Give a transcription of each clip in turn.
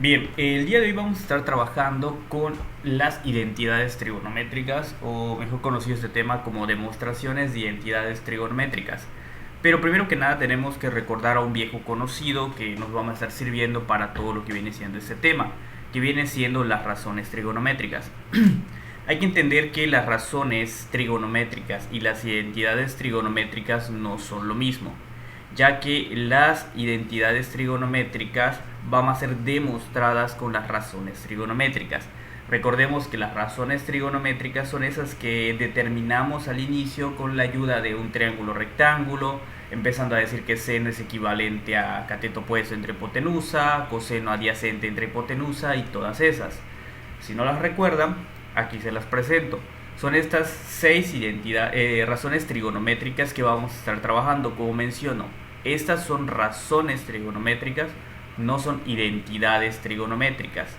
Bien, el día de hoy vamos a estar trabajando con las identidades trigonométricas, o mejor conocido este tema como demostraciones de identidades trigonométricas. Pero primero que nada tenemos que recordar a un viejo conocido que nos va a estar sirviendo para todo lo que viene siendo este tema, que viene siendo las razones trigonométricas. Hay que entender que las razones trigonométricas y las identidades trigonométricas no son lo mismo, ya que las identidades trigonométricas van a ser demostradas con las razones trigonométricas. Recordemos que las razones trigonométricas son esas que determinamos al inicio con la ayuda de un triángulo rectángulo, empezando a decir que seno es equivalente a cateto opuesto entre hipotenusa, coseno adyacente entre hipotenusa y todas esas. Si no las recuerdan, aquí se las presento. Son estas seis razones trigonométricas que vamos a estar trabajando. Como menciono, estas son razones trigonométricas, no son identidades trigonométricas.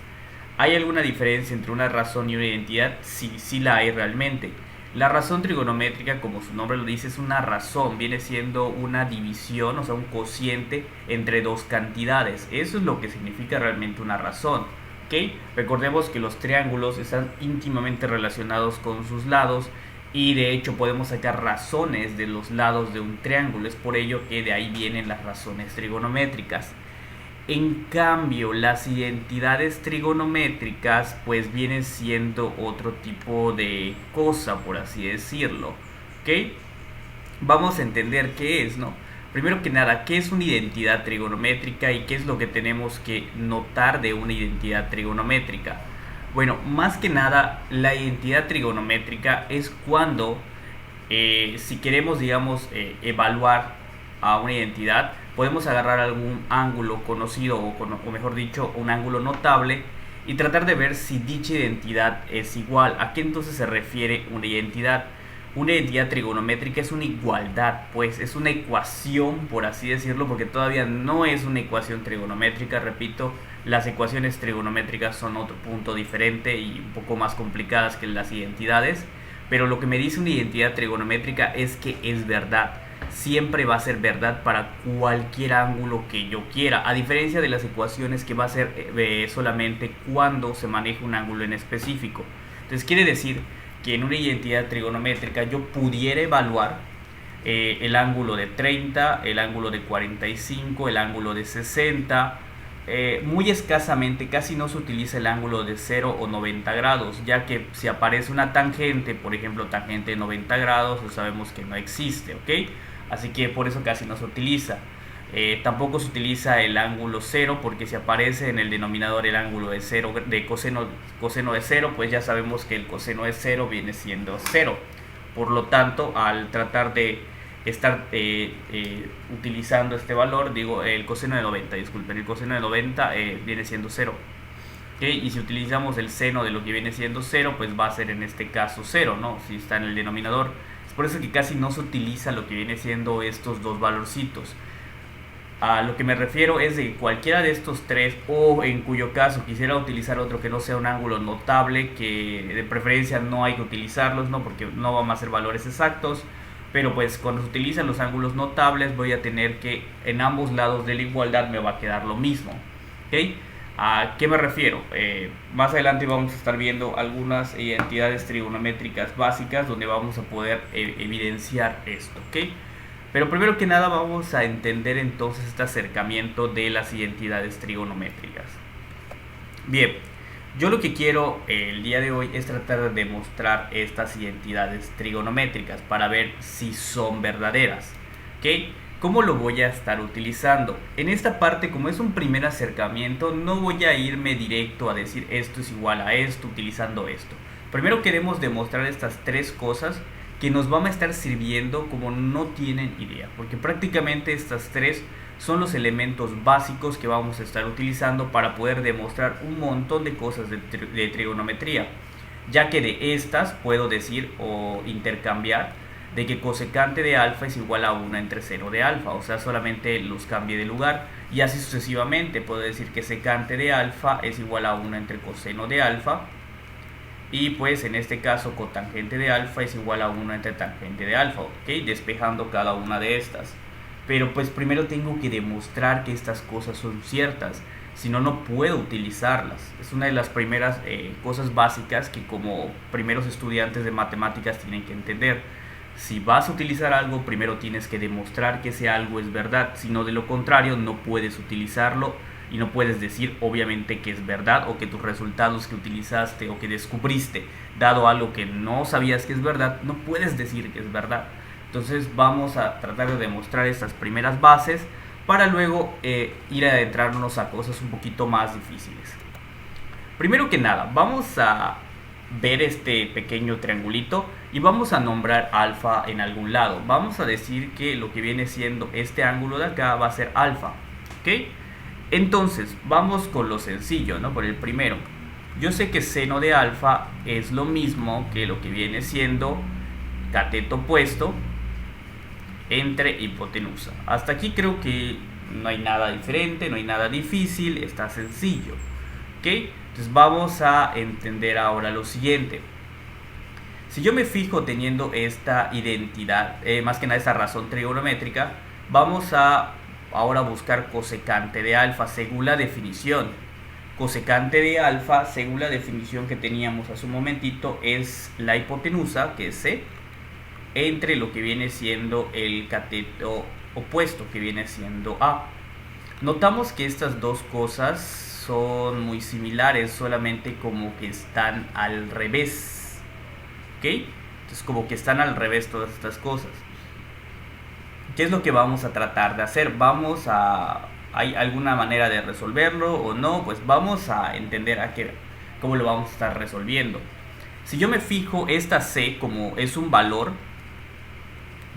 ¿Hay alguna diferencia entre una razón y una identidad? Sí, sí la hay realmente. La razón trigonométrica, como su nombre lo dice, es una razón, viene siendo una división, o sea, un cociente entre dos cantidades. Eso es lo que significa realmente una razón. ¿Okay? Recordemos que los triángulos están íntimamente relacionados con sus lados y de hecho podemos sacar razones de los lados de un triángulo. Es por ello que de ahí vienen las razones trigonométricas. En cambio, las identidades trigonométricas pues vienen siendo otro tipo de cosa, por así decirlo. ¿Ok? Vamos a entender qué es, ¿no? Primero que nada, ¿qué es una identidad trigonométrica y qué es lo que tenemos que notar de una identidad trigonométrica? Bueno, más que nada, la identidad trigonométrica es cuando, si queremos, digamos, evaluar a una identidad, podemos agarrar algún ángulo conocido o mejor dicho, un ángulo notable y tratar de ver si dicha identidad es igual. ¿A qué entonces se refiere una identidad? Una identidad trigonométrica es una igualdad, pues es una ecuación, por así decirlo, porque todavía no es una ecuación trigonométrica. Repito, las ecuaciones trigonométricas son otro punto diferente y un poco más complicadas que las identidades, pero lo que me dice una identidad trigonométrica es que es verdad. Siempre va a ser verdad para cualquier ángulo que yo quiera, a diferencia de las ecuaciones que va a ser solamente cuando se maneja un ángulo en específico. Entonces quiere decir que en una identidad trigonométrica yo pudiera evaluar el ángulo de 30, el ángulo de 45, el ángulo de 60. Muy escasamente, casi no se utiliza el ángulo de 0 o 90 grados, ya que si aparece una tangente, por ejemplo tangente de 90 grados, pues sabemos que no existe, ¿ok? Así que por eso casi no se utiliza. Tampoco se utiliza el ángulo cero, porque si aparece en el denominador el ángulo de cero, de coseno de cero, pues ya sabemos que el coseno de cero viene siendo cero. Por lo tanto, al tratar de estar utilizando este valor, digo el coseno de 90, disculpen, el coseno de 90 viene siendo cero. ¿Okay? Y si utilizamos el seno de lo que viene siendo cero, pues va a ser en este caso cero, ¿no? Si está en el denominador. Es por eso que casi no se utiliza lo que viene siendo estos dos valorcitos. A lo que me refiero es de cualquiera de estos tres, o en cuyo caso quisiera utilizar otro que no sea un ángulo notable, que de preferencia no hay que utilizarlos, ¿no? Porque no van a ser valores exactos, pero pues cuando se utilizan los ángulos notables voy a tener que en ambos lados de la igualdad me va a quedar lo mismo. ¿Ok? ¿A qué me refiero? Más adelante vamos a estar viendo algunas identidades trigonométricas básicas donde vamos a poder evidenciar esto, ¿ok? Pero primero que nada vamos a entender entonces este acercamiento de las identidades trigonométricas. Bien, yo lo que quiero el día de hoy es tratar de demostrar estas identidades trigonométricas para ver si son verdaderas, ¿ok? ¿Cómo lo voy a estar utilizando? En esta parte, como es un primer acercamiento, no voy a irme directo a decir esto es igual a esto utilizando esto. Primero queremos demostrar estas tres cosas que nos van a estar sirviendo como no tienen idea, porque prácticamente estas tres son los elementos básicos que vamos a estar utilizando para poder demostrar un montón de cosas de trigonometría, ya que de estas puedo decir o intercambiar de que cosecante de alfa es igual a 1 entre 0 de alfa, o sea, solamente los cambie de lugar, y así sucesivamente. Puedo decir que secante de alfa es igual a 1 entre coseno de alfa, y pues en este caso cotangente de alfa es igual a 1 entre tangente de alfa, ¿ok? Despejando cada una de estas. pero pues primero tengo que demostrar que estas cosas son ciertas, si no, no puedo utilizarlas. Es una de las primeras cosas básicas que como primeros estudiantes de matemáticas tienen que entender. Si vas a utilizar algo, primero tienes que demostrar que ese algo es verdad, si no, de lo contrario no puedes utilizarlo y no puedes decir obviamente que es verdad, o que tus resultados que utilizaste o que descubriste dado algo que no sabías que es verdad, no puedes decir que es verdad. Entonces vamos a tratar de demostrar estas primeras bases para luego ir a adentrarnos a cosas un poquito más difíciles. Primero que nada, vamos a ver este pequeño triangulito y vamos a nombrar alfa en algún lado. Vamos a decir que lo que viene siendo este ángulo de acá va a ser alfa, ¿ok? Entonces, vamos con lo sencillo, ¿no? Por el primero. Yo sé que seno de alfa es lo mismo que lo que viene siendo cateto opuesto entre hipotenusa. Hasta aquí creo que no hay nada diferente, no hay nada difícil, está sencillo, ¿ok? Entonces vamos a entender ahora lo siguiente. Si yo me fijo teniendo esta identidad, más que nada esta razón trigonométrica, vamos a ahora buscar cosecante de alfa según la definición. Cosecante de alfa según la definición que teníamos hace un momentito es la hipotenusa, que es C, entre lo que viene siendo el cateto opuesto, que viene siendo A. Notamos que estas dos cosas son muy similares, solamente como que están al revés, ¿ok? Entonces como que están al revés todas estas cosas. ¿Qué es lo que vamos a tratar de hacer? ¿Hay alguna manera de resolverlo o no? Pues vamos a entender cómo lo vamos a estar resolviendo. Si yo me fijo esta C como es un valor,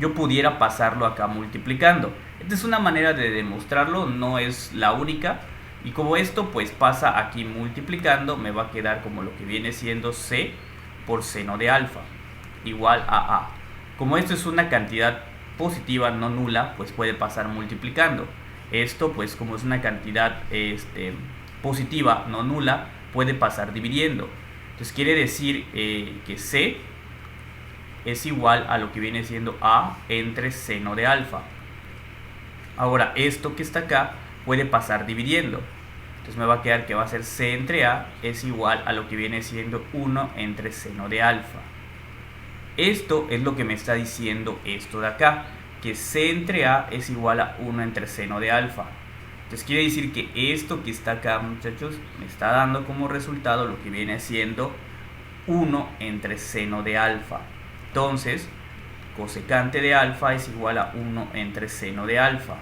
yo pudiera pasarlo acá multiplicando. Esta es una manera de demostrarlo, no es la única. Y como esto pues pasa aquí multiplicando, me va a quedar como lo que viene siendo C por seno de alfa igual a A. Como esto es una cantidad positiva no nula, pues puede pasar multiplicando. Esto pues como es una cantidad positiva no nula, puede pasar dividiendo. Entonces quiere decir que C es igual a lo que viene siendo A entre seno de alfa. Ahora esto que está acá puede pasar dividiendo. Entonces me va a quedar que va a ser C entre A es igual a lo que viene siendo 1 entre seno de alfa. Esto es lo que me está diciendo esto de acá, que C entre A es igual a 1 entre seno de alfa. Entonces quiere decir que esto que está acá, muchachos, me está dando como resultado lo que viene siendo 1 entre seno de alfa. Entonces, cosecante de alfa es igual a 1 entre seno de alfa.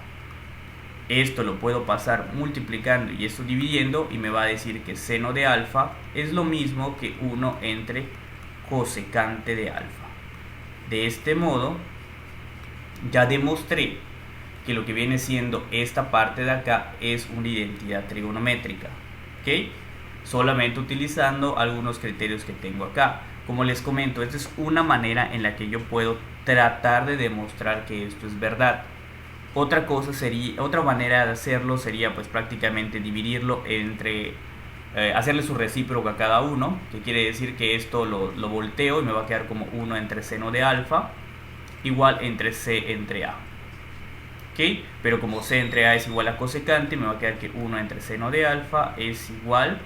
Esto lo puedo pasar multiplicando y esto dividiendo y me va a decir que seno de alfa es lo mismo que 1 entre cosecante de alfa. De este modo, ya demostré que lo que viene siendo esta parte de acá es una identidad trigonométrica, ¿ok? Solamente utilizando algunos criterios que tengo acá. Como les comento, esta es una manera en la que yo puedo tratar de demostrar que esto es verdad. Otra manera de hacerlo sería pues prácticamente dividirlo entre hacerle su recíproco a cada uno, que quiere decir que esto lo volteo y me va a quedar como 1 entre seno de alfa igual entre C entre A. ¿Ok? Pero como C entre A es igual a cosecante, me va a quedar que 1 entre seno de alfa es igual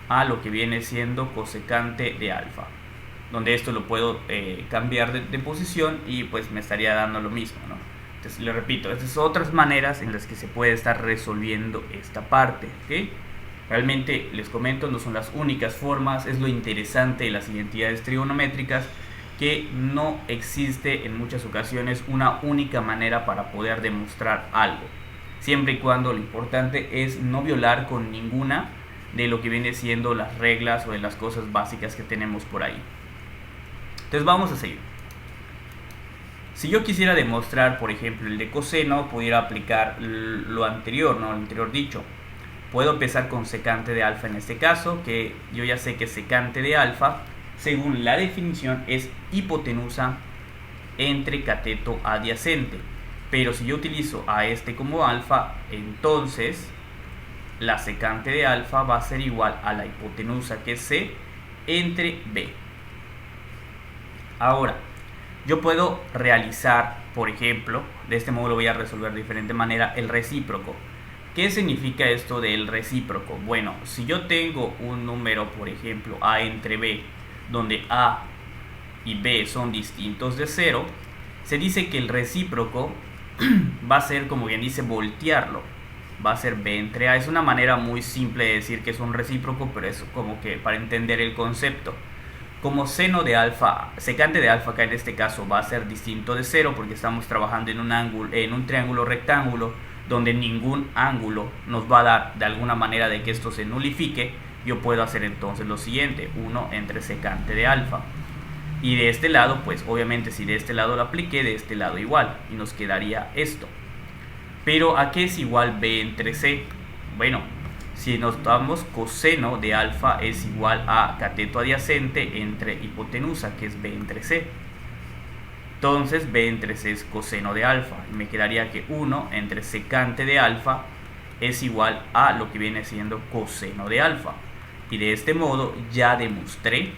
a lo que viene siendo cosecante de alfa, donde esto lo puedo cambiar de posición y pues me estaría dando lo mismo, ¿no? Entonces le repito, estas son otras maneras en las que se puede estar resolviendo esta parte, ¿ok? Realmente les comento, no son las únicas formas, es lo interesante de las identidades trigonométricas, que no existe en muchas ocasiones una única manera para poder demostrar algo, siempre y cuando lo importante es no violar con ninguna de lo que viene siendo las reglas o de las cosas básicas que tenemos por ahí. Entonces vamos a seguir. Si yo quisiera demostrar, por ejemplo, el de coseno, pudiera aplicar lo anterior, ¿no? Lo anterior dicho. Puedo empezar con secante de alfa en este caso, que yo ya sé que secante de alfa, según la definición, es hipotenusa entre cateto adyacente. Pero si yo utilizo a este como alfa, entonces la secante de alfa va a ser igual a la hipotenusa, que es C, entre B. Ahora, yo puedo realizar, por ejemplo, de este modo lo voy a resolver de diferente manera, el recíproco. ¿Qué significa esto del recíproco? Bueno, si yo tengo un número, por ejemplo, a entre b, donde a y b son distintos de 0, se dice que el recíproco va a ser, como bien dice, voltearlo. Va a ser b entre a. Es una manera muy simple de decir que es un recíproco, pero es como que para entender el concepto. Como seno de alfa, secante de alfa acá en este caso va a ser distinto de 0 porque estamos trabajando en un triángulo rectángulo donde ningún ángulo nos va a dar de alguna manera de que esto se nulifique, yo puedo hacer entonces lo siguiente, 1 entre secante de alfa. Y de este lado, pues obviamente si de este lado lo apliqué, de este lado igual, y nos quedaría esto. Pero ¿a qué es igual b entre c? Bueno, si nos damos coseno de alfa es igual a cateto adyacente entre hipotenusa, que es b entre c. Entonces b entre c es coseno de alfa. Y me quedaría que 1 entre secante de alfa es igual a lo que viene siendo coseno de alfa. Y de este modo ya demostré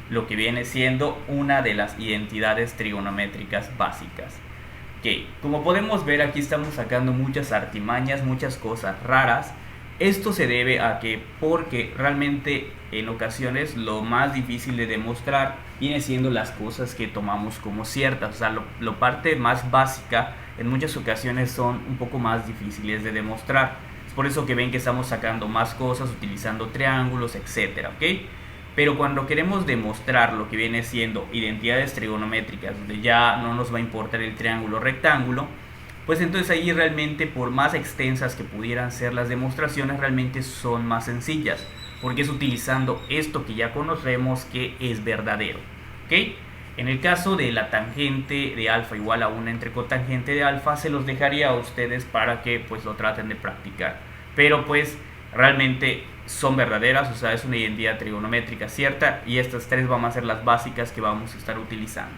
lo que viene siendo una de las identidades trigonométricas básicas. Que como podemos ver, aquí estamos sacando muchas artimañas, muchas cosas raras. Esto se debe a que, porque realmente en ocasiones lo más difícil de demostrar viene siendo las cosas que tomamos como ciertas. O sea, lo parte más básica en muchas ocasiones son un poco más difíciles de demostrar. Es por eso que ven que estamos sacando más cosas, utilizando triángulos, etcétera, ¿ok? Pero cuando queremos demostrar lo que viene siendo identidades trigonométricas, donde ya no nos va a importar el triángulo rectángulo, pues entonces ahí realmente, por más extensas que pudieran ser las demostraciones, realmente son más sencillas, porque es utilizando esto que ya conocemos que es verdadero, ¿ok? En el caso de la tangente de alfa igual a 1 entre cotangente de alfa, se los dejaría a ustedes para que pues lo traten de practicar, pero pues realmente son verdaderas, o sea, es una identidad trigonométrica cierta, y estas tres van a ser las básicas que vamos a estar utilizando.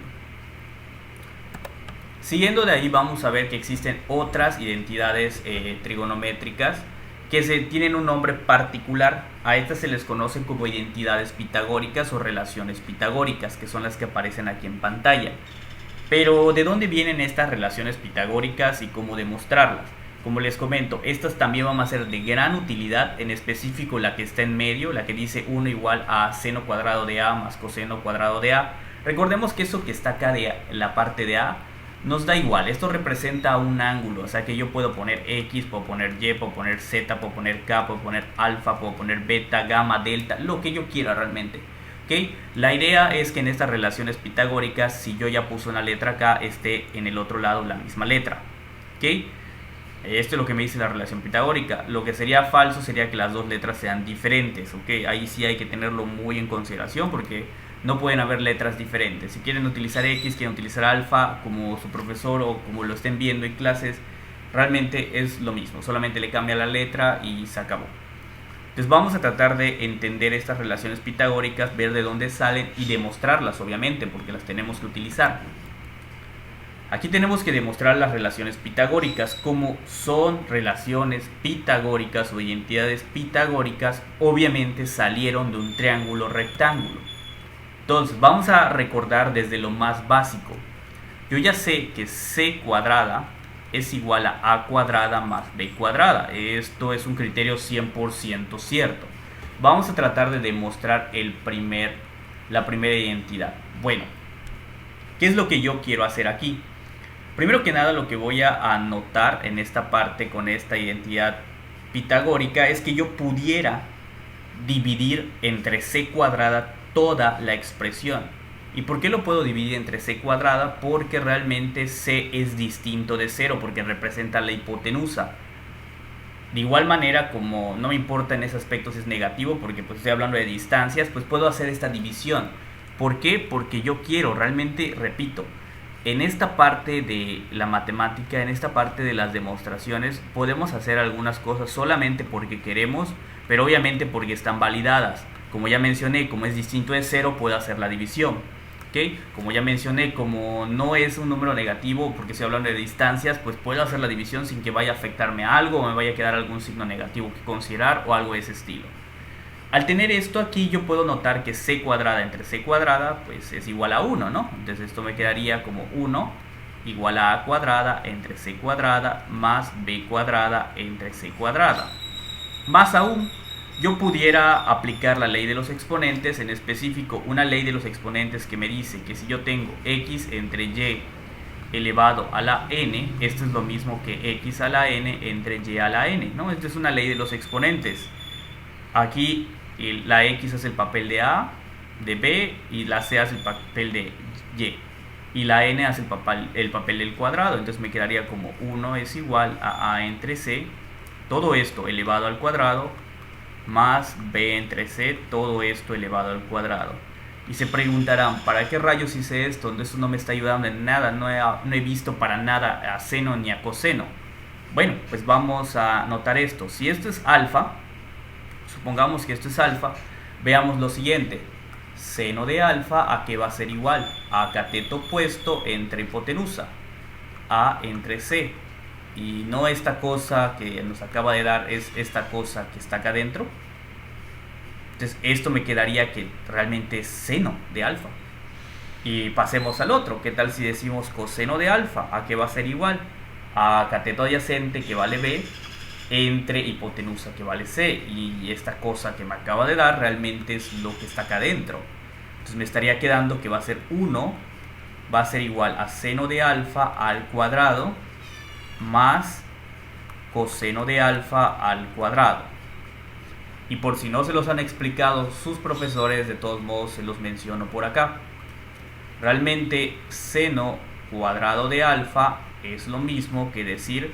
Siguiendo de ahí, vamos a ver que existen otras identidades trigonométricas que tienen un nombre particular. A estas se les conoce como identidades pitagóricas o relaciones pitagóricas, que son las que aparecen aquí en pantalla. Pero ¿de dónde vienen estas relaciones pitagóricas y cómo demostrarlas? Como les comento, estas también van a ser de gran utilidad, en específico la que está en medio, la que dice 1 igual a seno cuadrado de a más coseno cuadrado de a. Recordemos que eso que está acá de la parte de a nos da igual, esto representa un ángulo, o sea que yo puedo poner x, puedo poner y, puedo poner z, puedo poner k, puedo poner alfa, puedo poner beta, gamma, delta, lo que yo quiera realmente. ¿Okay? La idea es que en estas relaciones pitagóricas, si yo ya puse una letra acá, esté en el otro lado la misma letra. ¿Okay? Esto es lo que me dice la relación pitagórica. Lo que sería falso sería que las dos letras sean diferentes, ¿ok? Ahí sí hay que tenerlo muy en consideración porque no pueden haber letras diferentes. Si quieren utilizar X, quieren utilizar alfa como su profesor o como lo estén viendo en clases, realmente es lo mismo, solamente le cambia la letra y se acabó. Entonces vamos a tratar de entender estas relaciones pitagóricas, ver de dónde salen y demostrarlas, obviamente, porque las tenemos que utilizar. Aquí tenemos que demostrar las relaciones pitagóricas. Como son relaciones pitagóricas o identidades pitagóricas, obviamente salieron de un triángulo rectángulo. Entonces vamos a recordar desde lo más básico. Yo ya sé que c cuadrada es igual a cuadrada más b cuadrada. Esto es un criterio 100% cierto. Vamos a tratar de demostrar la primera identidad. Bueno, ¿qué es lo que yo quiero hacer aquí? Primero que nada, lo que voy a anotar en esta parte con esta identidad pitagórica es que yo pudiera dividir entre c cuadrada toda la expresión. ¿Y por qué lo puedo dividir entre c cuadrada? Porque realmente c es distinto de 0, porque representa la hipotenusa. De igual manera, como no me importa en ese aspecto si es negativo, porque pues estoy hablando de distancias, pues puedo hacer esta división. ¿Por qué? Porque yo quiero, realmente, repito, en esta parte de la matemática, en esta parte de las demostraciones, podemos hacer algunas cosas solamente porque queremos, pero obviamente porque están validadas. Como ya mencioné, como es distinto de 0, puedo hacer la división. ¿Okay? Como ya mencioné, como no es un número negativo, porque estoy hablando de distancias, pues puedo hacer la división sin que vaya a afectarme a algo o me vaya a quedar algún signo negativo que considerar o algo de ese estilo. Al tener esto aquí yo puedo notar que c cuadrada entre c cuadrada pues es igual a 1, ¿no? Entonces esto me quedaría como 1 igual a cuadrada entre c cuadrada más b cuadrada entre c cuadrada. Más aún, yo pudiera aplicar la ley de los exponentes, en específico una ley de los exponentes que me dice que si yo tengo x entre y elevado a la n, esto es lo mismo que x a la n entre y a la n, ¿no? Esta es una ley de los exponentes. Aquí la x hace el papel de a, de b, y la c hace el papel de y, y la n hace el papel del cuadrado. Entonces me quedaría como 1 es igual a entre c, todo esto elevado al cuadrado, más b entre c, todo esto elevado al cuadrado. Y se preguntarán, ¿para qué rayos hice esto? Entonces no me está ayudando en nada, no he visto para nada a seno ni a coseno. Bueno, pues vamos a notar esto. Si esto es alfa, supongamos que esto es alfa, veamos lo siguiente. Seno de alfa, ¿a qué va a ser igual? A cateto opuesto entre hipotenusa, a entre c. Y no esta cosa que nos acaba de dar, es esta cosa que está acá adentro. Entonces esto me quedaría que realmente es seno de alfa. Y pasemos al otro. ¿Qué tal si decimos coseno de alfa? ¿A qué va a ser igual? A cateto adyacente, que vale b, entre hipotenusa, que vale c. Y esta cosa que me acaba de dar realmente es lo que está acá adentro. Entonces me estaría quedando que va a ser 1, va a ser igual a seno de alfa al cuadrado más coseno de alfa al cuadrado. Y por si no se los han explicado sus profesores, de todos modos se los menciono por acá. Realmente seno cuadrado de alfa es lo mismo que decir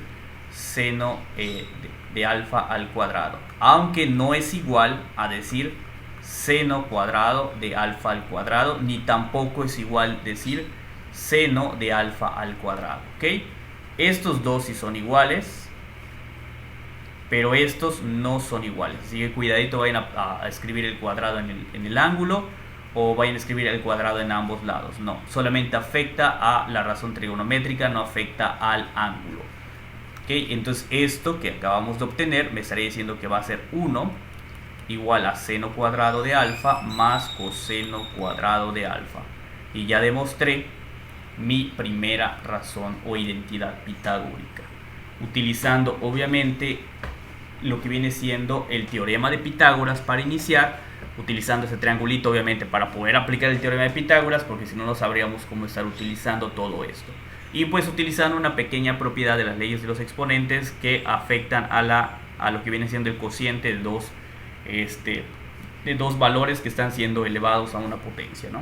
seno de alfa al cuadrado, aunque no es igual a decir seno cuadrado de alfa al cuadrado, ni tampoco es igual decir seno de alfa al cuadrado, ¿ok? Estos dos sí son iguales, pero estos no son iguales. Así que cuidadito, vayan a escribir el cuadrado en el ángulo, o vayan a escribir el cuadrado en ambos lados. No, solamente afecta a la razón trigonométrica, no afecta al ángulo. ¿Okay? Entonces esto que acabamos de obtener me estaría diciendo que va a ser 1 igual a seno cuadrado de alfa más coseno cuadrado de alfa. Y ya demostré mi primera razón o identidad pitagórica, utilizando obviamente lo que viene siendo el teorema de Pitágoras para iniciar, utilizando ese triangulito obviamente para poder aplicar el teorema de Pitágoras, porque si no, no sabríamos cómo estar utilizando todo esto. Y pues utilizando una pequeña propiedad de las leyes de los exponentes que afectan a lo que viene siendo el cociente de dos valores que están siendo elevados a una potencia, ¿no?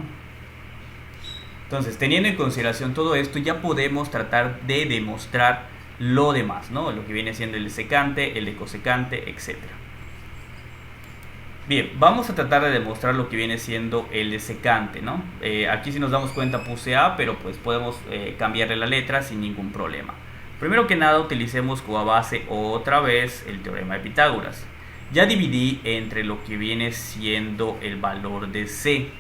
Entonces, teniendo en consideración todo esto, ya podemos tratar de demostrar lo demás, ¿no? Lo que viene siendo el de secante, el de cosecante, etc. Bien, vamos a tratar de demostrar lo que viene siendo el de secante, ¿no? Aquí si nos damos cuenta puse A, pero pues podemos cambiarle la letra sin ningún problema. Primero que nada, utilicemos como base otra vez el teorema de Pitágoras. Ya dividí entre lo que viene siendo el valor de C,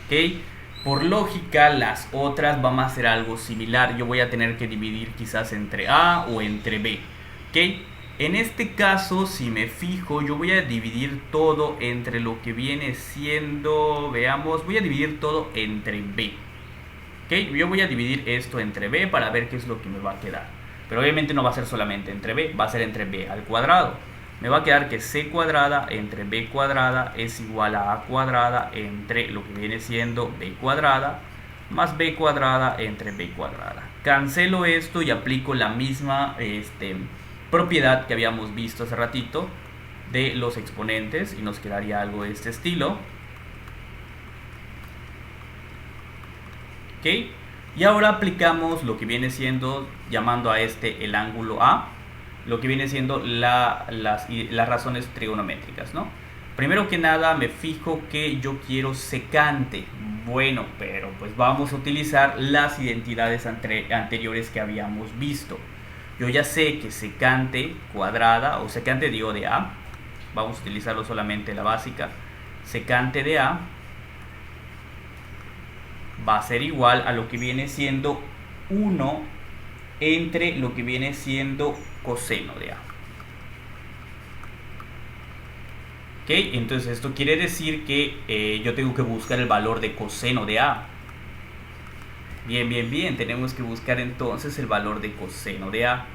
¿ok? Por lógica, las otras van a ser algo similar. Yo voy a tener que dividir quizás entre A o entre B, ¿ok? En este caso, si me fijo, yo voy a dividir todo entre lo que viene siendo, veamos, voy a dividir todo entre B, ¿ok? Yo voy a dividir esto entre B para ver qué es lo que me va a quedar. Pero obviamente no va a ser solamente entre B, va a ser entre B al cuadrado. Me va a quedar que c cuadrada entre b cuadrada es igual a cuadrada entre lo que viene siendo b cuadrada más b cuadrada entre b cuadrada. Cancelo esto y aplico la misma propiedad que habíamos visto hace ratito de los exponentes y nos quedaría algo de este estilo. ¿Ok? Y ahora aplicamos lo que viene siendo, llamando a el ángulo A, lo que viene siendo las razones trigonométricas, ¿no? Primero que nada me fijo que yo quiero secante. Bueno, pero pues vamos a utilizar las identidades anteriores que habíamos visto. Yo ya sé que secante cuadrada, o secante digo de A, vamos a utilizarlo solamente la básica, secante de A va a ser igual a lo que viene siendo 1 entre lo que viene siendo coseno de A. ¿Ok? Entonces esto quiere decir que yo tengo que buscar el valor de coseno de A. Bien, bien, bien. Tenemos que buscar entonces el valor de coseno de A.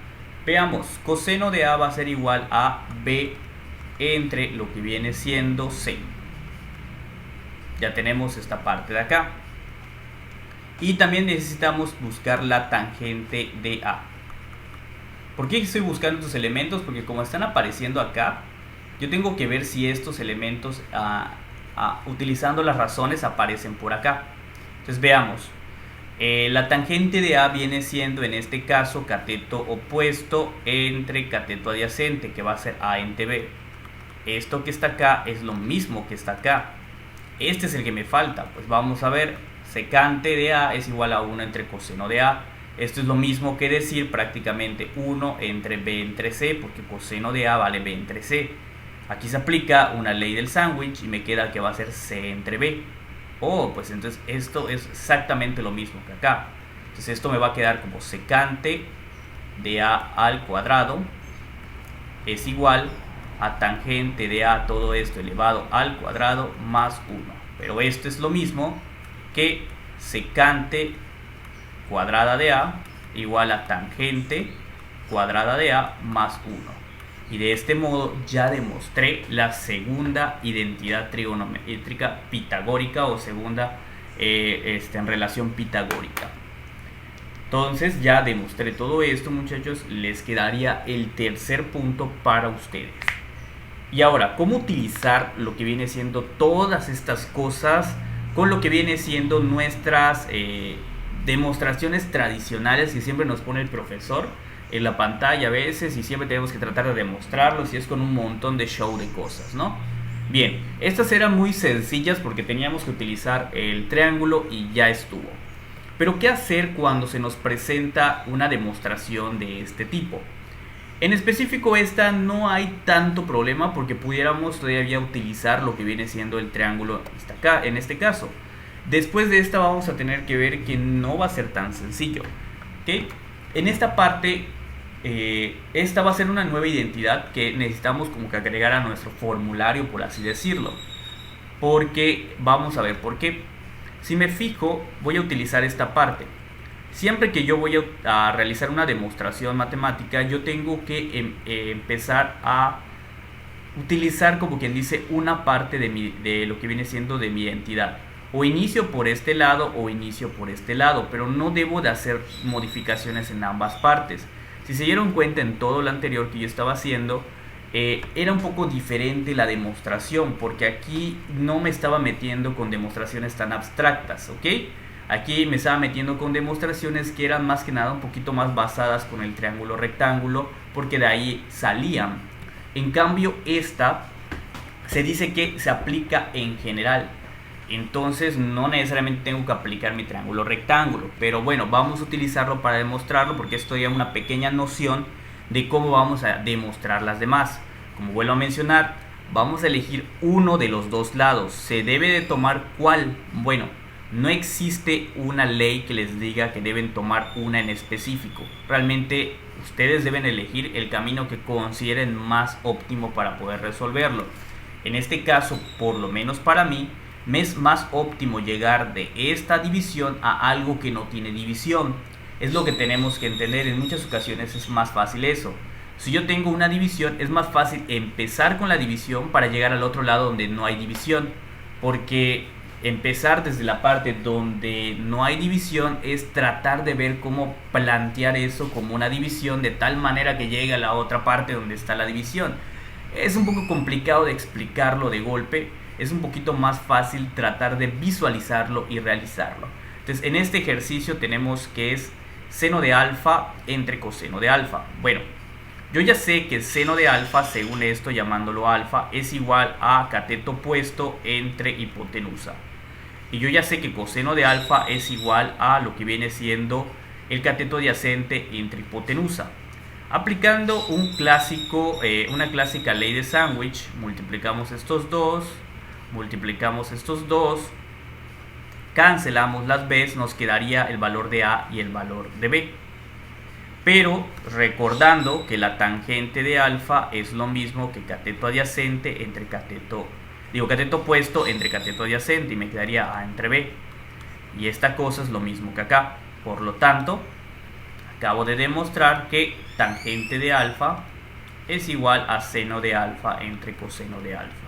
Veamos, coseno de A va a ser igual a B entre lo que viene siendo C. Ya tenemos esta parte de acá. Y también necesitamos buscar la tangente de A. ¿Por qué estoy buscando estos elementos? Porque como están apareciendo acá, yo tengo que ver si estos elementos, utilizando las razones, aparecen por acá. Entonces veamos. La tangente de A viene siendo en este caso cateto opuesto entre cateto adyacente, que va a ser A entre B. Esto que está acá es lo mismo que está acá. Este es el que me falta. Pues vamos a ver, secante de A es igual a 1 entre coseno de A. Esto es lo mismo que decir prácticamente 1 entre B entre C, porque coseno de A vale B entre C. Aquí se aplica una ley del sándwich y me queda que va a ser C entre B. Oh, pues entonces esto es exactamente lo mismo que acá. Entonces esto me va a quedar como secante de A al cuadrado es igual a tangente de A todo esto elevado al cuadrado más 1. Pero esto es lo mismo que secante cuadrada de A igual a tangente cuadrada de A más 1. Y de este modo ya demostré la segunda identidad trigonométrica pitagórica o segunda en relación pitagórica. Entonces ya demostré todo esto, muchachos. Les quedaría el tercer punto para ustedes. Y ahora, ¿cómo utilizar lo que viene siendo todas estas cosas con lo que viene siendo nuestras demostraciones tradicionales que siempre nos pone el profesor en la pantalla a veces, y siempre tenemos que tratar de demostrarlo, si es con un montón de show de cosas, ¿no? Bien, estas eran muy sencillas porque teníamos que utilizar el triángulo y ya estuvo. Pero ¿qué hacer cuando se nos presenta una demostración de este tipo? En específico esta no hay tanto problema porque pudiéramos todavía utilizar lo que viene siendo el triángulo acá, en este caso. Después de esta vamos a tener que ver que no va a ser tan sencillo, ¿ok? En esta parte, esta va a ser una nueva identidad que necesitamos como que agregar a nuestro formulario, por así decirlo. Porque, vamos a ver por qué. Si me fijo, voy a utilizar esta parte. Siempre que yo voy a realizar una demostración matemática, yo tengo que empezar a utilizar, como quien dice, una parte de lo que viene siendo de mi identidad. O inicio por este lado o inicio por este lado, pero no debo de hacer modificaciones en ambas partes. Si se dieron cuenta en todo lo anterior que yo estaba haciendo, era un poco diferente la demostración, porque aquí no me estaba metiendo con demostraciones tan abstractas, ¿ok? Aquí me estaba metiendo con demostraciones que eran más que nada un poquito más basadas con el triángulo rectángulo, porque de ahí salían. En cambio esta se dice que se aplica en general. Entonces no necesariamente tengo que aplicar mi triángulo rectángulo, pero bueno, vamos a utilizarlo para demostrarlo porque esto ya es una pequeña noción de cómo vamos a demostrar las demás. Como vuelvo a mencionar, vamos a elegir uno de los dos lados. ¿Se debe de tomar cuál? Bueno, no existe una ley que les diga que deben tomar una en específico. Realmente ustedes deben elegir el camino que consideren más óptimo para poder resolverlo. En este caso, por lo menos para mí, me es más óptimo llegar de esta división a algo que no tiene división. Es lo que tenemos que entender. En muchas ocasiones es más fácil eso. Si yo tengo una división, es más fácil empezar con la división para llegar al otro lado donde no hay división, porque empezar desde la parte donde no hay división es tratar de ver cómo plantear eso como una división de tal manera que llegue a la otra parte donde está la división. Es un poco complicado de explicarlo de golpe. Es un poquito más fácil tratar de visualizarlo y realizarlo. Entonces en este ejercicio tenemos que es seno de alfa entre coseno de alfa. Bueno, yo ya sé que seno de alfa, según esto llamándolo alfa, es igual a cateto opuesto entre hipotenusa. Y yo ya sé que coseno de alfa es igual a lo que viene siendo el cateto adyacente entre hipotenusa. Aplicando una clásica ley de sándwich, multiplicamos estos dos, cancelamos las b's, nos quedaría el valor de A y el valor de B. pero recordando que la tangente de alfa es lo mismo que cateto adyacente entre cateto opuesto entre cateto adyacente, y me quedaría A entre B. Y esta cosa es lo mismo que acá. Por lo tanto, acabo de demostrar que tangente de alfa es igual a seno de alfa entre coseno de alfa.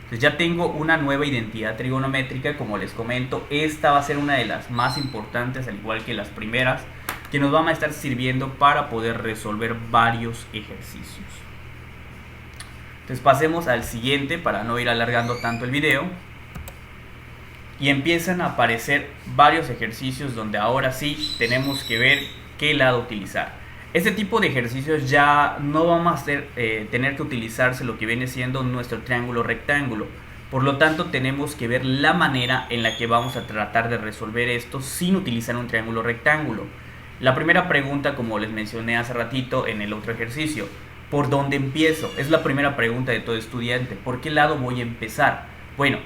Entonces ya tengo una nueva identidad trigonométrica. Como les comento, esta va a ser una de las más importantes, al igual que las primeras, que nos van a estar sirviendo para poder resolver varios ejercicios. Entonces pasemos al siguiente para no ir alargando tanto el video. Y empiezan a aparecer varios ejercicios donde ahora sí tenemos que ver qué lado utilizar. Este tipo de ejercicios ya no vamos a tener que utilizarse lo que viene siendo nuestro triángulo rectángulo. Por lo tanto, tenemos que ver la manera en la que vamos a tratar de resolver esto sin utilizar un triángulo rectángulo. La primera pregunta, como les mencioné hace ratito en el otro ejercicio, ¿por dónde empiezo? Es la primera pregunta de todo estudiante. ¿Por qué lado voy a empezar? Bueno,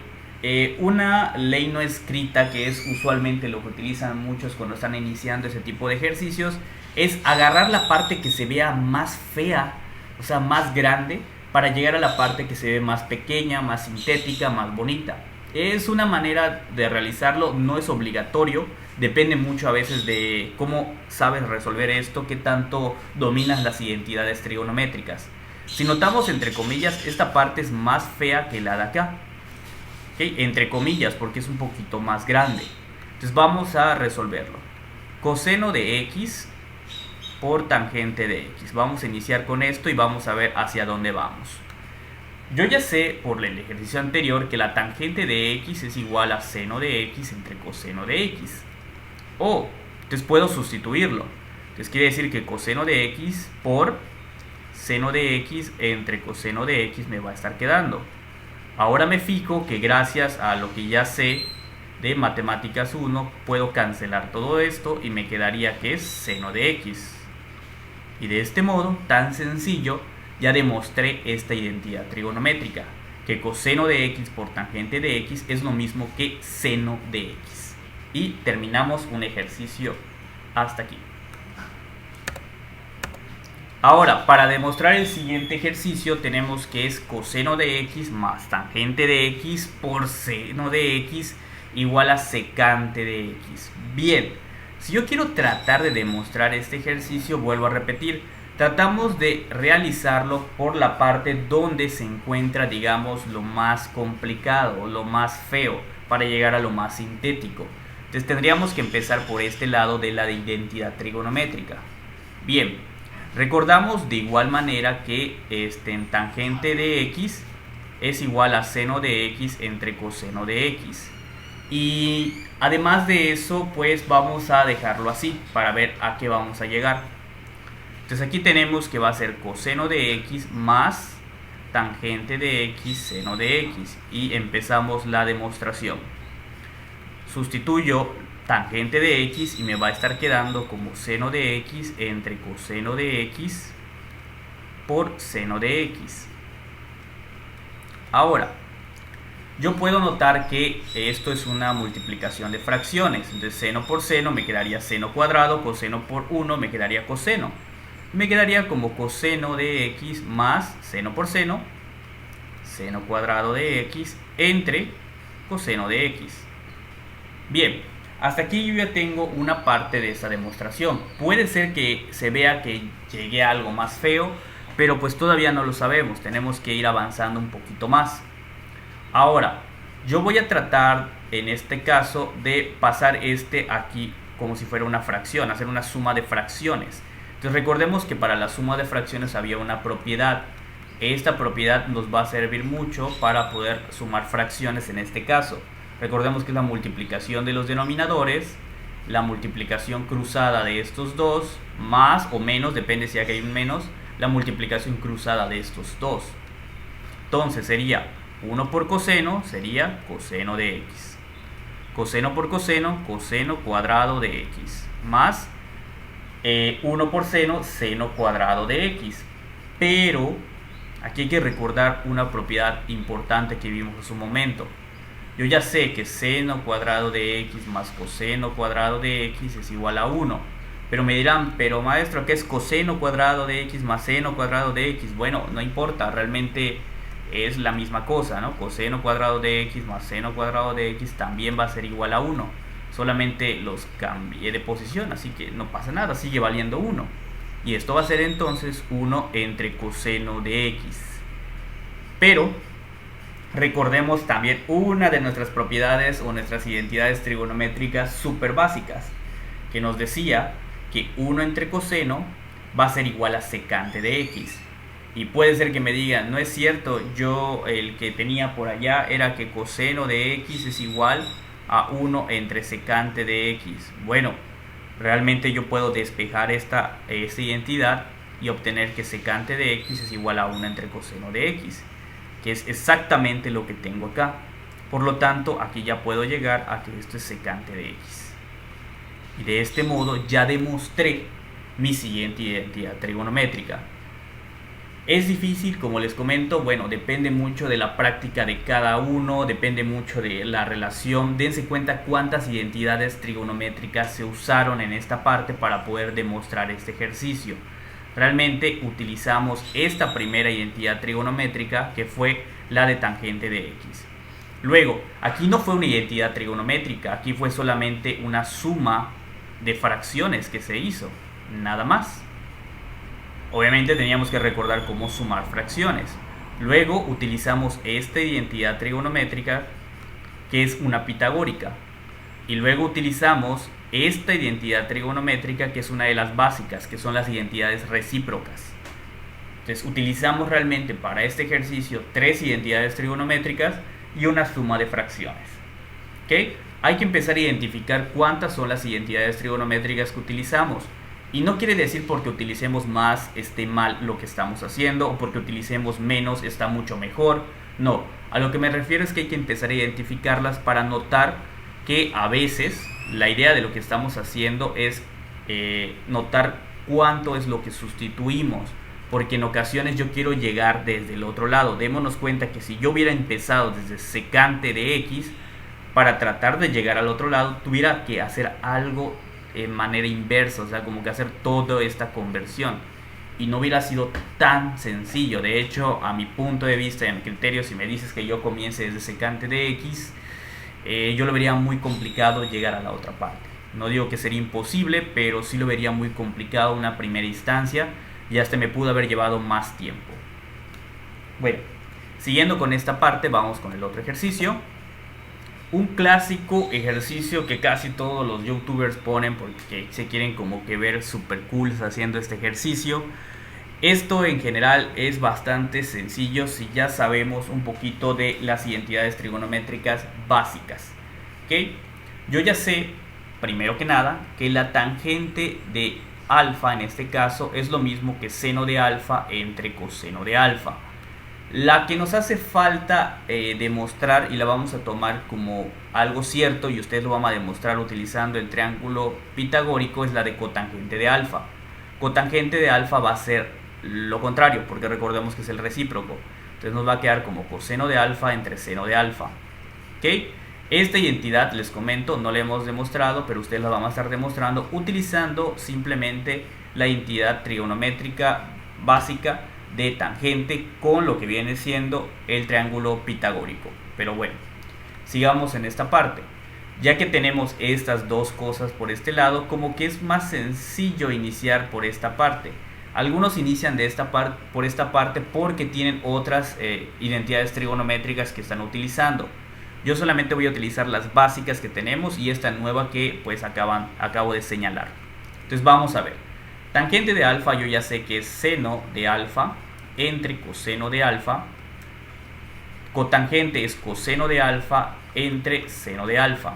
una ley no escrita, que es usualmente lo que utilizan muchos cuando están iniciando ese tipo de ejercicios, es agarrar la parte que se vea más fea, o sea, más grande, para llegar a la parte que se ve más pequeña, más sintética, más bonita. Es una manera de realizarlo, no es obligatorio, depende mucho a veces de cómo sabes resolver esto, qué tanto dominas las identidades trigonométricas. Si notamos, entre comillas, esta parte es más fea que la de acá. ¿Okay? Entre comillas, porque es un poquito más grande. Entonces vamos a resolverlo. Coseno de x por tangente de x. Vamos a iniciar con esto y vamos a ver hacia dónde vamos. Yo ya sé por el ejercicio anterior que la tangente de x es igual a seno de x entre coseno de x. Entonces puedo sustituirlo. Entonces quiere decir que coseno de x por seno de x entre coseno de x me va a estar quedando. Ahora me fijo que gracias a lo que ya sé de matemáticas 1 puedo cancelar todo esto y me quedaría que es seno de x. Y de este modo tan sencillo ya demostré esta identidad trigonométrica, que coseno de x por tangente de x es lo mismo que seno de x. Y terminamos un ejercicio hasta aquí. Ahora, para demostrar el siguiente ejercicio tenemos que es coseno de x más tangente de x por seno de x igual a secante de x. Bien, si yo quiero tratar de demostrar este ejercicio, vuelvo a repetir, tratamos de realizarlo por la parte donde se encuentra, digamos, lo más complicado, lo más feo, para llegar a lo más sintético. Entonces tendríamos que empezar por este lado de la identidad trigonométrica. Bien, recordamos de igual manera que en tangente de x es igual a seno de x entre coseno de x. Y además de eso, pues vamos a dejarlo así para ver a qué vamos a llegar. Entonces aquí tenemos que va a ser coseno de x más tangente de x seno de x. Y empezamos la demostración. Sustituyo tangente de x y me va a estar quedando como seno de x entre coseno de x por seno de x. Ahora, yo puedo notar que esto es una multiplicación de fracciones. Entonces seno por seno me quedaría seno cuadrado, coseno por 1 me quedaría coseno. Me quedaría como coseno de x más seno por seno, seno cuadrado de x entre coseno de x. Bien, hasta aquí yo ya tengo una parte de esta demostración. Puede ser que se vea que llegué a algo más feo, pero pues todavía no lo sabemos. Tenemos que ir avanzando un poquito más. Ahora, yo voy a tratar en este caso de pasar aquí como si fuera una fracción, hacer una suma de fracciones. Entonces recordemos que para la suma de fracciones había una propiedad. Esta propiedad nos va a servir mucho para poder sumar fracciones en este caso. Recordemos que es la multiplicación de los denominadores, la multiplicación cruzada de estos dos, más o menos, depende si aquí hay un menos, la multiplicación cruzada de estos dos. Entonces sería 1 por coseno, sería coseno de x. Coseno por coseno, coseno cuadrado de x. Más 1 por seno, seno cuadrado de x. Pero aquí hay que recordar una propiedad importante que vimos hace un momento. Yo ya sé que seno cuadrado de x más coseno cuadrado de x es igual a 1. Pero me dirán, pero maestro, ¿qué es coseno cuadrado de x más seno cuadrado de x? Bueno, no importa, realmente es la misma cosa, ¿no? Coseno cuadrado de x más seno cuadrado de x también va a ser igual a 1. Solamente los cambié de posición, así que no pasa nada, sigue valiendo 1. Y esto va a ser entonces 1 entre coseno de x. Pero recordemos también una de nuestras propiedades o nuestras identidades trigonométricas súper básicas, que nos decía que 1 entre coseno va a ser igual a secante de x. Y puede ser que me digan, no es cierto, yo el que tenía por allá era que coseno de x es igual a 1 entre secante de x. Bueno, realmente yo puedo despejar esta identidad y obtener que secante de x es igual a 1 entre coseno de x, que es exactamente lo que tengo acá. Por lo tanto, aquí ya puedo llegar a que esto es secante de x. Y de este modo ya demostré mi siguiente identidad trigonométrica. Es difícil, como les comento, bueno, depende mucho de la práctica de cada uno, depende mucho de la relación. Dense cuenta cuántas identidades trigonométricas se usaron en esta parte para poder demostrar este ejercicio. Realmente utilizamos esta primera identidad trigonométrica, que fue la de tangente de x. Luego, aquí no fue una identidad trigonométrica, aquí fue solamente una suma de fracciones que se hizo, nada más. Obviamente teníamos que recordar cómo sumar fracciones. Luego utilizamos esta identidad trigonométrica, que es una pitagórica. Y luego utilizamos esta identidad trigonométrica, que es una de las básicas, que son las identidades recíprocas. Entonces utilizamos realmente para este ejercicio 3 identidades trigonométricas y una suma de fracciones. ¿Okay? Hay que empezar a identificar cuántas son las identidades trigonométricas que utilizamos. Y no quiere decir porque utilicemos más esté mal lo que estamos haciendo, o porque utilicemos menos está mucho mejor. No, a lo que me refiero es que hay que empezar a identificarlas para notar que a veces la idea de lo que estamos haciendo es notar cuánto es lo que sustituimos, porque en ocasiones yo quiero llegar desde el otro lado. Démonos cuenta que si yo hubiera empezado desde secante de x, para tratar de llegar al otro lado tuviera que hacer algo en manera inversa, o sea, como que hacer toda esta conversión, y no hubiera sido tan sencillo. De hecho, a mi punto de vista y a mi criterio, si me dices que yo comience desde secante de x, yo lo vería muy complicado llegar a la otra parte. No digo que sería imposible, pero sí lo vería muy complicado en una primera instancia, y hasta me pudo haber llevado más tiempo. Bueno, siguiendo con esta parte, vamos con el otro ejercicio. Un clásico ejercicio que casi todos los youtubers ponen porque se quieren como que ver super cool haciendo este ejercicio. Esto en general es bastante sencillo si ya sabemos un poquito de las identidades trigonométricas básicas. ¿Okay? Yo ya sé, primero que nada, que la tangente de alfa en este caso es lo mismo que seno de alfa entre coseno de alfa. La que nos hace falta demostrar, y la vamos a tomar como algo cierto, y ustedes lo van a demostrar utilizando el triángulo pitagórico, es la de cotangente de alfa. Cotangente de alfa va a ser lo contrario, porque recordemos que es el recíproco. Entonces nos va a quedar como coseno de alfa entre seno de alfa. ¿Okay? Esta identidad, les comento, no la hemos demostrado, pero ustedes la van a estar demostrando utilizando simplemente la identidad trigonométrica básica de tangente con lo que viene siendo el triángulo pitagórico. Pero bueno, sigamos en esta parte. Ya que tenemos estas dos cosas por este lado, como que es más sencillo iniciar por esta parte. Algunos inician por esta parte porque tienen otras identidades trigonométricas que están utilizando. Yo solamente voy a utilizar las básicas que tenemos y esta nueva que pues acabo de señalar. Entonces vamos a ver. Tangente de alfa yo ya sé que es seno de alfa entre coseno de alfa. Cotangente es coseno de alfa entre seno de alfa.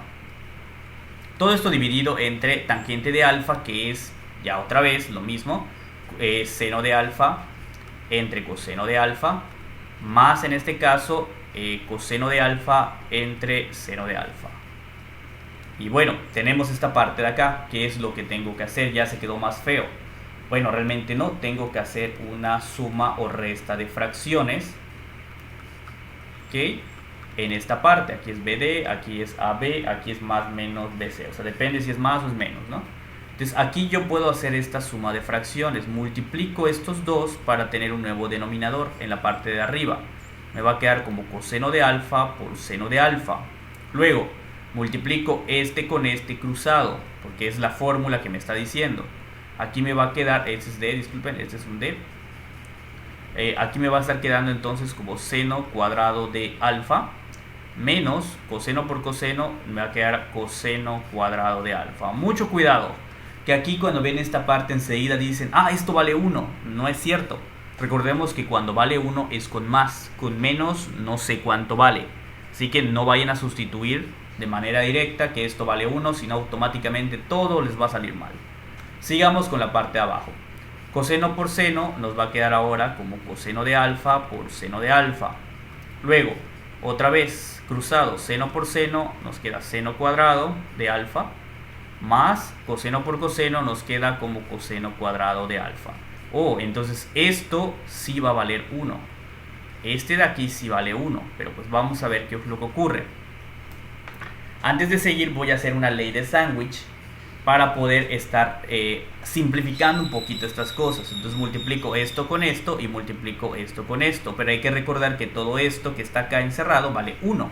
Todo esto dividido entre tangente de alfa, que es ya otra vez lo mismo, seno de alfa entre coseno de alfa, más en este caso coseno de alfa entre seno de alfa. Y bueno, tenemos esta parte de acá, que es lo que tengo que hacer. Ya se quedó más feo. Bueno, realmente no, tengo que hacer una suma o resta de fracciones. ¿Ok? En esta parte, aquí es BD, aquí es AB, aquí es más menos BC. O sea, depende si es más o es menos, ¿no? Entonces aquí yo puedo hacer esta suma de fracciones. Multiplico estos dos para tener un nuevo denominador en la parte de arriba. Me va a quedar como coseno de alfa por seno de alfa. Luego multiplico este con este cruzado, porque es la fórmula que me está diciendo. Aquí me va a quedar, este es D, disculpen, este es un D. Aquí me va a estar quedando entonces como seno cuadrado de alfa menos coseno por coseno, me va a quedar coseno cuadrado de alfa. Mucho cuidado, que aquí cuando ven esta parte enseguida dicen, ah, esto vale 1. No es cierto. Recordemos que cuando vale 1 es con más, con menos no sé cuánto vale. Así que no vayan a sustituir de manera directa que esto vale 1, sino automáticamente todo les va a salir mal. Sigamos con la parte de abajo. Coseno por seno nos va a quedar ahora como coseno de alfa por seno de alfa. Luego, otra vez, cruzado, seno por seno nos queda seno cuadrado de alfa, más coseno por coseno nos queda como coseno cuadrado de alfa. Entonces esto sí va a valer 1. Este de aquí sí vale 1, pero pues vamos a ver qué es lo que ocurre. Antes de seguir voy a hacer una ley de sándwich para poder estar simplificando un poquito estas cosas. Entonces multiplico esto con esto y multiplico esto con esto, pero hay que recordar que todo esto que está acá encerrado vale 1.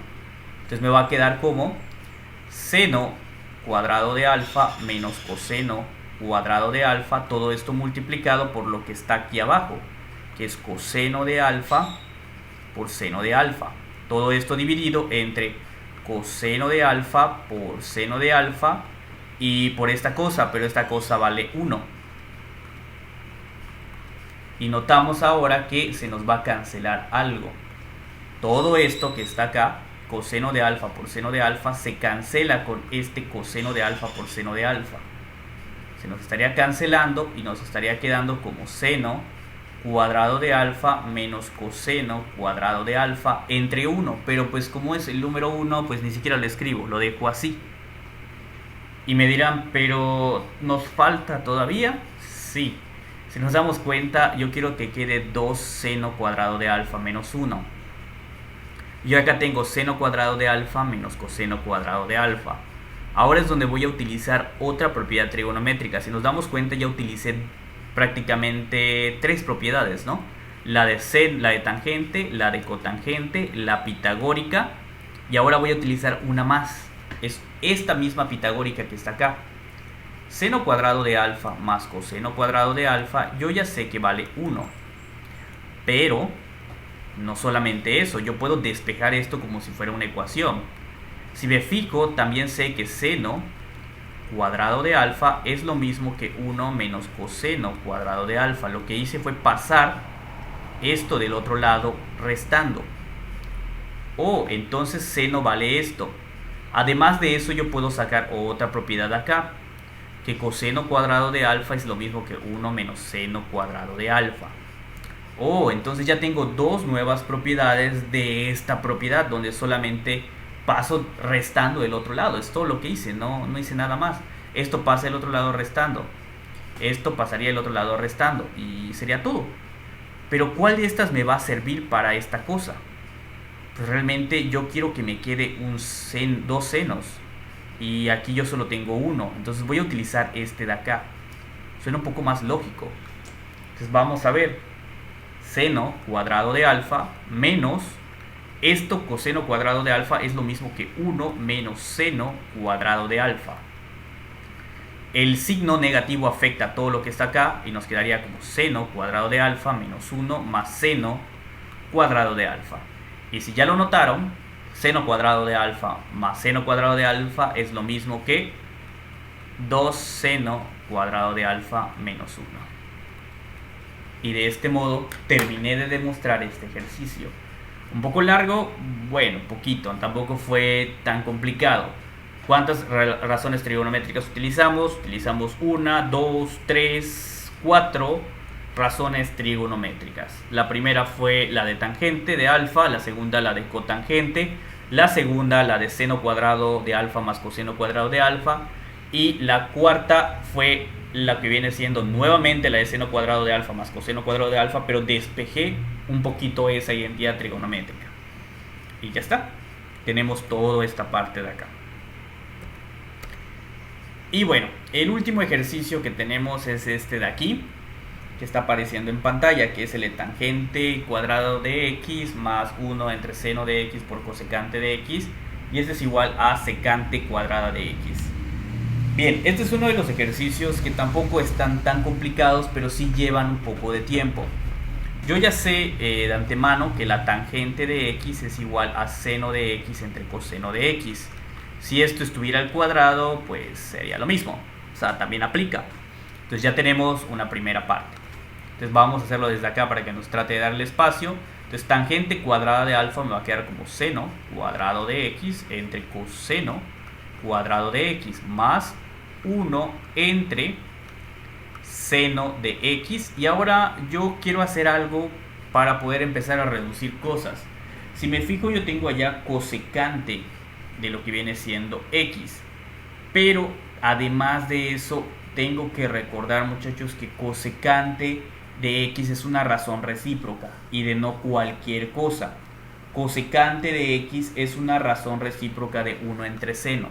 Entonces me va a quedar como seno cuadrado de alfa menos coseno cuadrado de alfa, todo esto multiplicado por lo que está aquí abajo, que es coseno de alfa por seno de alfa. Todo esto dividido entre coseno de alfa por seno de alfa y por esta cosa, pero esta cosa vale 1. Y notamos ahora que se nos va a cancelar algo. Todo esto que está acá, coseno de alfa por seno de alfa, se cancela con este coseno de alfa por seno de alfa. Se nos estaría cancelando y nos estaría quedando como seno cuadrado de alfa menos coseno cuadrado de alfa entre 1. Pero pues como es el número 1, pues ni siquiera lo escribo, lo dejo así. Y me dirán, pero ¿nos falta todavía? Sí. Si nos damos cuenta, yo quiero que quede 2 seno cuadrado de alfa menos 1. Yo acá tengo seno cuadrado de alfa menos coseno cuadrado de alfa. Ahora es donde voy a utilizar otra propiedad trigonométrica. Si nos damos cuenta, ya utilicé prácticamente 3 propiedades, ¿no? La de tangente, la de cotangente, la pitagórica. Y ahora voy a utilizar una más. Es esta misma pitagórica que está acá. Seno cuadrado de alfa más coseno cuadrado de alfa, yo ya sé que vale 1. Pero no solamente eso, yo puedo despejar esto como si fuera una ecuación. Si me fijo, también sé que seno cuadrado de alfa es lo mismo que 1 menos coseno cuadrado de alfa. Lo que hice fue pasar esto del otro lado restando. Entonces seno vale esto. Además de eso, yo puedo sacar otra propiedad acá, que coseno cuadrado de alfa es lo mismo que 1 menos seno cuadrado de alfa. Entonces ya tengo 2 nuevas propiedades de esta propiedad, donde solamente paso restando del otro lado. Es todo lo que hice, no hice nada más. Esto pasa del otro lado restando, esto pasaría del otro lado restando, y sería todo. Pero ¿cuál de estas me va a servir para esta cosa? Pues realmente yo quiero que me quede 2 senos, y aquí yo solo tengo 1. Entonces voy a utilizar este de acá. Suena un poco más lógico. Entonces vamos a ver. Seno cuadrado de alfa menos esto, coseno cuadrado de alfa, es lo mismo que 1 menos seno cuadrado de alfa. El signo negativo afecta a todo lo que está acá y nos quedaría como seno cuadrado de alfa menos 1 más seno cuadrado de alfa. Y si ya lo notaron, seno cuadrado de alfa más seno cuadrado de alfa es lo mismo que 2 seno cuadrado de alfa menos 1. Y de este modo terminé de demostrar este ejercicio. Un poco largo, bueno, poquito, tampoco fue tan complicado. ¿Cuántas razones trigonométricas utilizamos? Utilizamos 1, 2, 3, 4 razones trigonométricas. La primera fue la de tangente de alfa, la segunda la de cotangente, la segunda la de seno cuadrado de alfa más coseno cuadrado de alfa, y la cuarta fue la que viene siendo nuevamente la de seno cuadrado de alfa más coseno cuadrado de alfa, pero despejé un poquito esa identidad trigonométrica. Y ya está. Tenemos toda esta parte de acá. Y bueno, el último ejercicio que tenemos es este de aquí, que está apareciendo en pantalla, que es el de tangente cuadrado de x más 1 entre seno de x por cosecante de x, y este es igual a secante cuadrada de x. Bien, este es uno de los ejercicios que tampoco están tan complicados, pero sí llevan un poco de tiempo. Yo ya sé de antemano que la tangente de x es igual a seno de x entre coseno de x. Si esto estuviera al cuadrado, pues sería lo mismo. O sea, también aplica. Entonces ya tenemos una primera parte. Entonces vamos a hacerlo desde acá para que nos trate de darle espacio. Entonces tangente cuadrada de alfa me va a quedar como seno cuadrado de x entre coseno cuadrado de x más 1 entre seno de x. Y ahora yo quiero hacer algo para poder empezar a reducir cosas. Si me fijo, yo tengo allá cosecante de lo que viene siendo x, pero además de eso tengo que recordar, muchachos, que cosecante de x es una razón recíproca y de no cualquier cosa. Cosecante de x es una razón recíproca de 1 entre seno.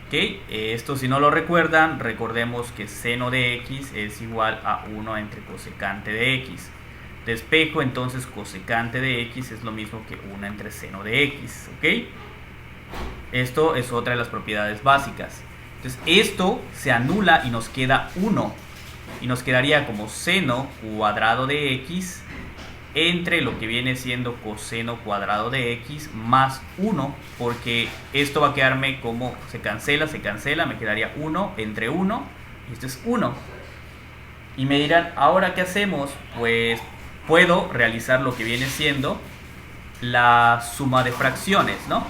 ¿Ok? Esto, si no lo recuerdan, recordemos que seno de x es igual a 1 entre cosecante de x. Despejo, entonces cosecante de x es lo mismo que 1 entre seno de x. ¿Ok? Esto es otra de las propiedades básicas. Entonces esto se anula y nos queda 1. Y nos quedaría como seno cuadrado de x entre lo que viene siendo coseno cuadrado de x más 1. Porque esto va a quedarme como se cancela, me quedaría 1 entre 1. Y esto es 1. Y me dirán, ¿ahora qué hacemos? Pues puedo realizar lo que viene siendo la suma de fracciones, ¿no?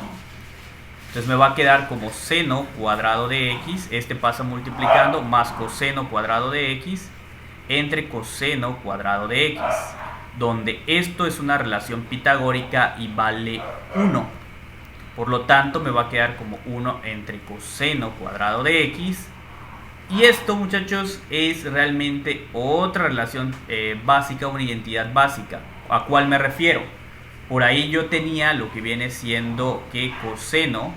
Entonces me va a quedar como seno cuadrado de x, este pasa multiplicando, más coseno cuadrado de x entre coseno cuadrado de x, donde esto es una relación pitagórica y vale 1. Por lo tanto me va a quedar como 1 entre coseno cuadrado de x. Y esto, muchachos, es realmente otra relación básica, una identidad básica. ¿A cuál me refiero? Por ahí yo tenía lo que viene siendo que coseno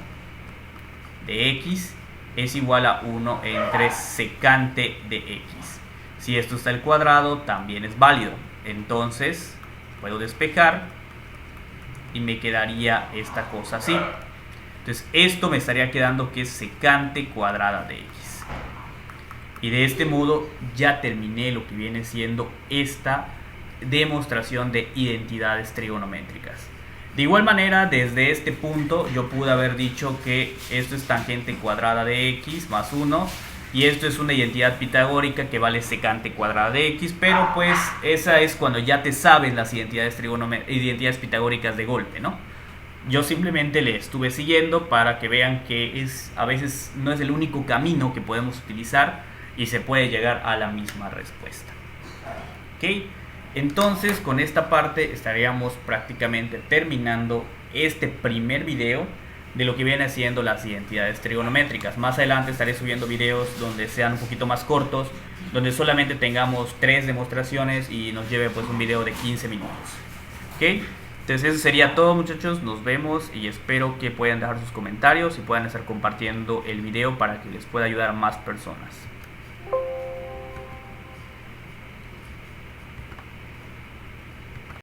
de x es igual a 1 entre secante de x. Si esto está al cuadrado, también es válido. Entonces puedo despejar y me quedaría esta cosa así. Entonces esto me estaría quedando que es secante cuadrada de x. Y de este modo ya terminé lo que viene siendo esta demostración de identidades trigonométricas. De igual manera, desde este punto yo pude haber dicho que esto es tangente cuadrada de x más 1 y esto es una identidad pitagórica que vale secante cuadrada de x, pero pues esa es cuando ya te sabes las identidades pitagóricas de golpe, ¿no? Yo simplemente le estuve siguiendo para que vean que a veces no es el único camino que podemos utilizar y se puede llegar a la misma respuesta. ¿Ok? Entonces con esta parte estaríamos prácticamente terminando este primer video de lo que viene siendo las identidades trigonométricas. Más adelante estaré subiendo videos donde sean un poquito más cortos, donde solamente tengamos 3 demostraciones y nos lleve pues un video de 15 minutos. ¿Ok? Entonces eso sería todo, muchachos, nos vemos y espero que puedan dejar sus comentarios y puedan estar compartiendo el video para que les pueda ayudar a más personas.